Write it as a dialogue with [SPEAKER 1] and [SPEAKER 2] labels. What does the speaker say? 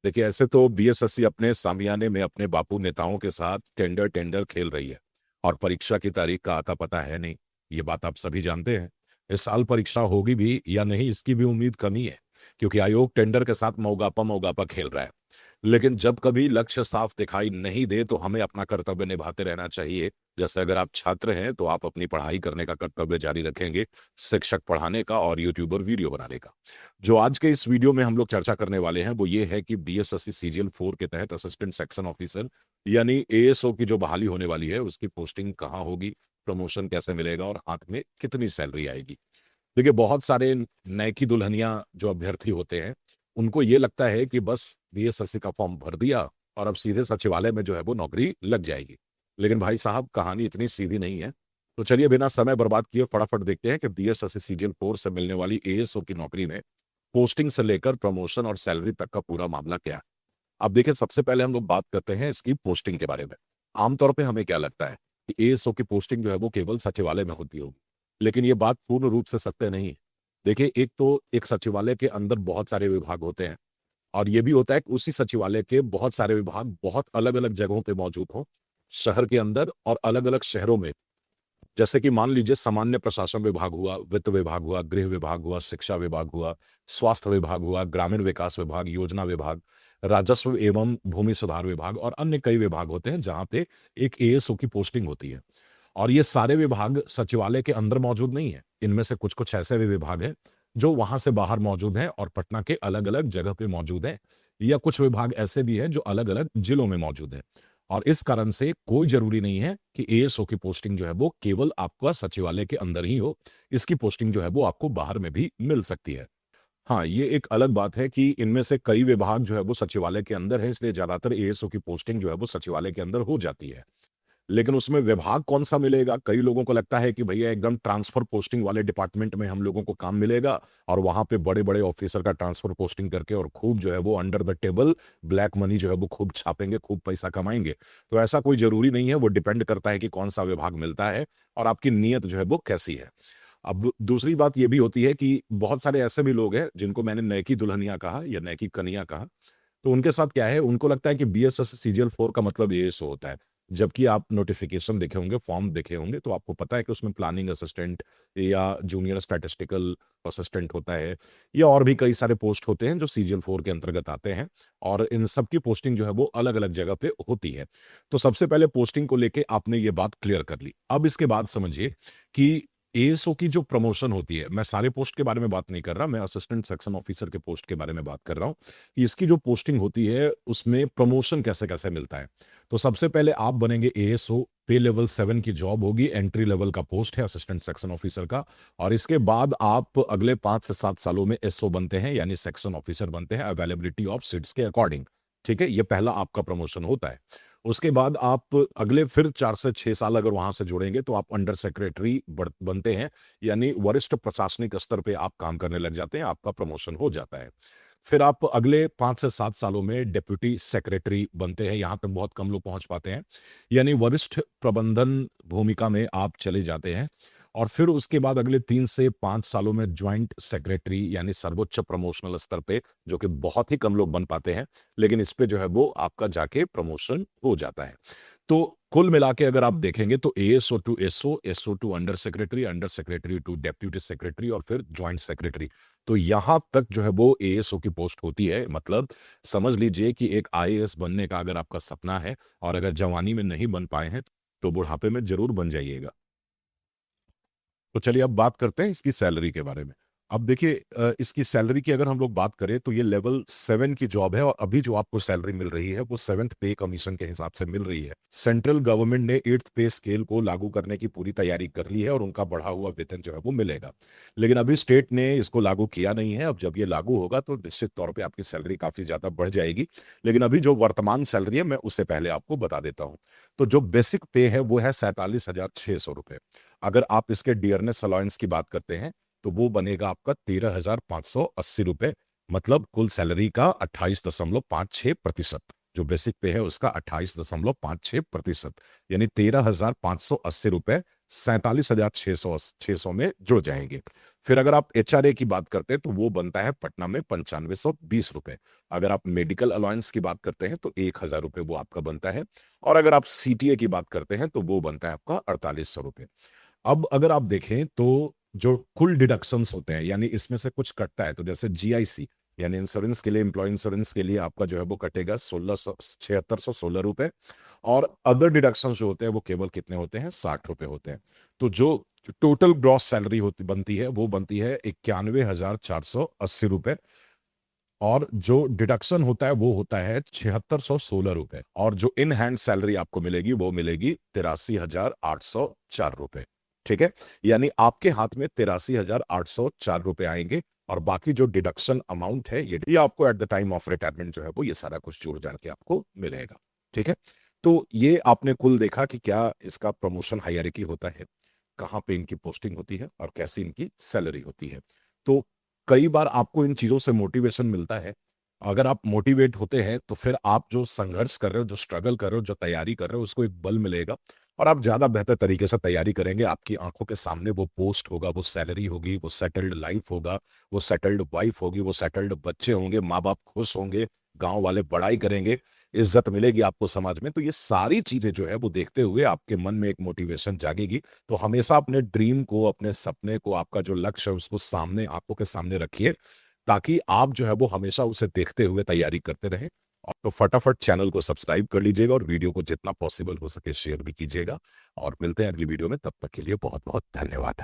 [SPEAKER 1] देखिए, ऐसे तो बीएसएससी अपने सामियाने में अपने बापू नेताओं के साथ टेंडर टेंडर खेल रही है और परीक्षा की तारीख का आता पता है नहीं। ये बात आप सभी जानते हैं। इस साल परीक्षा होगी भी या नहीं, इसकी भी उम्मीद कमी है, क्योंकि आयोग टेंडर के साथ मौगापा मौगापा खेल रहा है। लेकिन जब कभी लक्ष्य साफ दिखाई नहीं दे तो हमें अपना कर्तव्य निभाते रहना चाहिए। जैसे अगर आप छात्र हैं तो आप अपनी पढ़ाई करने का कर्तव्य जारी रखेंगे, शिक्षक पढ़ाने का और यूट्यूबर वीडियो बनाने का। जो आज के इस वीडियो में हम लोग चर्चा करने वाले हैं वो ये है कि बीएसएससी सीजीएल 4 के तहत असिस्टेंट सेक्शन ऑफिसर यानी एएसओ की जो बहाली होने वाली है उसकी पोस्टिंग कहाँ होगी, प्रमोशन कैसे मिलेगा और हाथ में कितनी सैलरी आएगी। देखिए, बहुत सारे नए की दुल्हनियां जो अभ्यर्थी होते हैं उनको ये लगता है कि बस बीएसएससी का फॉर्म भर दिया और अब सीधे सचिवालय में जो है वो नौकरी लग जाएगी। लेकिन भाई साहब, कहानी इतनी सीधी नहीं है। तो चलिए बिना समय बर्बाद किए फटाफट देखते हैं कि बीएसएससी सीजीएल 4 से मिलने वाली एएसओ की नौकरी में पोस्टिंग से लेकर प्रमोशन और सैलरी तक का पूरा मामला क्या है। अब देखिए, सबसे पहले हम लोग बात करते हैं इसकी पोस्टिंग के बारे में। आमतौर पे हमें क्या लगता है कि एएसओ की पोस्टिंग जो है वो केवल सचिवालय में होती होगी, लेकिन ये बात पूर्ण रूप से सत्य नहीं है। देखिए, एक तो एक सचिवालय के अंदर बहुत सारे विभाग होते हैं और ये भी होता है कि उसी सचिवालय के बहुत सारे विभाग बहुत अलग अलग जगहों पे मौजूद हों, शहर के अंदर और अलग अलग शहरों में। जैसे कि मान लीजिए सामान्य प्रशासन विभाग हुआ, वित्त विभाग हुआ, गृह विभाग हुआ, शिक्षा विभाग हुआ, स्वास्थ्य विभाग हुआ, ग्रामीण विकास विभाग, योजना विभाग, राजस्व एवं भूमि सुधार विभाग और अन्य कई विभाग होते हैं जहां पे एक एएसओ की पोस्टिंग होती है। और ये सारे विभाग सचिवालय के अंदर मौजूद नहीं है। इनमें से कुछ कुछ ऐसे भी विभाग हैं जो वहां से बाहर मौजूद हैं और पटना के अलग अलग जगह पे मौजूद हैं, या कुछ विभाग ऐसे भी हैं जो अलग अलग जिलों में मौजूद हैं। और इस कारण से कोई जरूरी नहीं है कि एएसओ की पोस्टिंग जो है वो केवल आपका सचिवालय के अंदर ही हो। इसकी पोस्टिंग जो है वो आपको बाहर में भी मिल सकती है। हाँ, ये एक अलग बात है कि इनमें से कई विभाग जो है वो सचिवालय के अंदर है, इसलिए ज्यादातर एएसओ की पोस्टिंग जो है वो सचिवालय के अंदर हो जाती है। लेकिन उसमें विभाग कौन-सा मिलेगा? कई लोगों को लगता है कि भैया एकदम ट्रांसफर पोस्टिंग वाले डिपार्टमेंट में हम लोगों को काम मिलेगा और वहाँ पे बड़े-बड़े ऑफिसर का ट्रांसफर पोस्टिंग करके और खूब जो है वो under the table black money जो है वो खूब छापेंगे, खूब पैसा कमाएँगे। तो ऐसा कोई ज़रूरी नहीं है, वो डिपेंड करता है कि कौन-सा विभाग मिलता है और आपकी नीयत जो है वो कैसी है। अब दूसरी बात ये भी होती है कि बहुत सारे ऐसे भी लोग हैं जिनको मैंने नैकी दुल्हनिया कहा या नैकी कनिया कहा। तो उनके साथ क्या है, उनको लगता है कि बीएसएस सीजीएल 4 का मतलब एएसओ होता है। जबकि आप नोटिफिकेशन देखे होंगे, फॉर्म देखे होंगे, तो आपको पता है कि उसमें प्लानिंग असिस्टेंट या जूनियर स्टैटिस्टिकल असिस्टेंट होता है, या और भी कई सारे पोस्ट होते हैं जो सीजीएल 4 के अंतर्गत आते हैं। और इन सब की पोस्टिंग जो है वो अलग-अलग जगह पे होती है। तो सबसे पहले पोस्टिंग को लेके आपने ये बात क्लियर कर ली। अब इसके बाद समझिए कि एएसओ की जो प्रमोशन होती है, मैं सारे पोस्ट के बारे में बात नहीं कर रहा, मैं असिस्टेंट सेक्शन ऑफिसर के पोस्ट के बारे में बात कर रहा हूँ कि इसकी जो पोस्टिंग होती है उसमें प्रमोशन कैसे-कैसे मिलता है। तो सबसे पहले आप बनेंगे एएसओ, पे लेवल 7 की जॉब होगी, एंट्री लेवल का पोस्ट है असिस्टेंट सेक्शन ऑफिसर का। और इसके बाद आप अगले 5 से 7 सालों में एसओ बनते हैं, यानी सेक्शन ऑफिसर बनते हैं अवेलेबिलिटी ऑफ सीट्स के अकॉर्डिंग। ठीक है? ये पहला आपका प्रमोशन होता है। उसके बाद आप अगले फिर 4 से 6 साल अगर वहाँ से जुड़ेंगे तो आप अंडर सेक्रेटरी बनते हैं, यानी वरिष्ठ प्रशासनिक स्तर पे आप काम करने लग जाते हैं, आपका प्रमोशन हो जाता है। फिर आप अगले 5 से 7 सालों में डिप्टी सेक्रेटरी बनते हैं, यहाँ तक बहुत कम लोग पहुँच पाते हैं, यानी वरिष्ठ प्रबंधन भूमिका में आप चले जाते हैं। और फिर उसके बाद अगले 3 से 5 सालों में जॉइंट सेक्रेटरी यानी सर्वोच्च प्रमोशनल स्तर पे, जो कि बहुत ही कम लोग बन पाते हैं, लेकिन इस पे जो है वो आपका जाके प्रमोशन हो जाता है। तो कुल मिला के अगर आप देखेंगे तो ASO to SO, SO to under secretary to deputy secretary और फिर जॉइंट सेक्रेटरी। तो यहाँ तक जो है वो एएसओ की पोस्ट होती है। मतलब समझ लीजिए कि एक आईएएस बनने का अगर आपका सपना है और अगर जवानी में नहीं बन पाए हैं, तो बुढ़ापे में ज़रूर बन जाइएगा। तो चलिए अब बात करते हैं इसकी सैलरी के बारे में। अब देखिए, इसकी सैलरी की अगर हम लोग बात करें तो ये लेवल 7 की जॉब है और अभी जो आपको सैलरी मिल रही है वो 7th पे कमीशन के हिसाब से मिल रही है। सेंट्रल गवर्नमेंट ने 8th पे स्केल को लागू करने की पूरी तैयारी कर ली है और उनका बढ़ा हुआ वेतन जो है वो मिलेगा। लेकिन अभी स्टेट ने इसको लागू किया नहीं है। अब जब ये लागू होगा तो निश्चित तौर पे आपकी सैलरी काफ़ी ज़्यादा बढ़ जाएगी। लेकिन अभी जो वर्तमान सैलरी है मैं उससे पहले आपको बता देता हूँ। तो जो बेसिक पे है वो है 47,600 रुपए। अगर आप इसके डियरनेस अलाउंस की बात करते हैं तो वो बनेगा आपका 13,580 रुपए। मतलब कुल सैलरी का 28.56%। जो बेसिक पे है उसका 28.56%, यानी 13,580 रुपए 47,600 में जुड़ जाएंगे। फिर अगर आप एचआरए की बात करते हैं तो वो बनता है पटना में 9520 रुपए। अगर आप मेडिकल अलाउंस की बात करते हैं तो 1000 रुपए वो आपका बनता है। और अगर आप सीटीए की बात करते हैं तो वो बनता है आपका 4800 रुपए। अब अगर आप देखें तो जो कुल डिडक्शंस होते हैं यानी इसमें से कुछ कटता है, तो जैसे जीआईसी यानी इंश्योरेंस के लिए, एम्प्लॉय इंश्योरेंस के लिए आपका जो है वो कटेगा 7616 रुपए। और अदर डिडक्शन जो होते हैं वो केवल कितने होते हैं, 60 रुपए होते हैं। तो जो टोटल ग्रॉस सैलरी होती बनती है वो बनती है 91,480 रुपए। और जो डिडक्शन होता है वो होता है 7616 रुपए। और जो इन हैंड सैलरी आपको मिलेगी वो मिलेगी 83,804 रुपए। ठीक है, यानी आपके हाथ में 83,804 रुपए आएंगे। और बाकी जो डिडक्शन अमाउंट है ये आपको at the time of retirement जो है वो ये सारा कुछ जुड़ जान के आपको मिलेगा। ठीक है, तो ये आपने कुल देखा कि क्या इसका प्रमोशन हायरार्की होता है, कहाँ पे इनकी पोस्टिंग होती है और कैसी इनकी सैलरी होती है। तो कई बार आपको इन चीजों से मोटिवेशन मिलता है। अगर आप मोटिवेट होते हैं तो फिर आप जो संघर्ष कर रहे हो, जो स्ट्रगल कर रहे हो, जो तैयारी कर रहे हो, उसको एक बल मिलेगा और आप ज्यादा बेहतर तरीके से तैयारी करेंगे। आपकी आंखों के सामने वो पोस्ट होगा, वो सैलरी होगी, वो सेटल्ड लाइफ होगा, वो सेटल्ड वाइफ होगी, वो सेटल्ड बच्चे होंगे, माँ बाप खुश होंगे, गांव वाले बड़ाई करेंगे, इज्जत मिलेगी आपको समाज में। तो ये सारी चीजें जो है वो देखते हुए आपके मन में एक मोटिवेशन जागेगी। तो हमेशा अपने ड्रीम को, अपने सपने को, आपका जो लक्ष्य है उसको सामने, आंखों के सामने रखिए, ताकि आप जो है वो हमेशा उसे देखते हुए तैयारी करते रहें। और तो फटाफट चैनल को सब्सक्राइब कर लीजिएगा और वीडियो को जितना पॉसिबल हो सके शेयर भी कीजिएगा। और मिलते हैं अगली वीडियो में, तब तक के लिए बहुत बहुत धन्यवाद।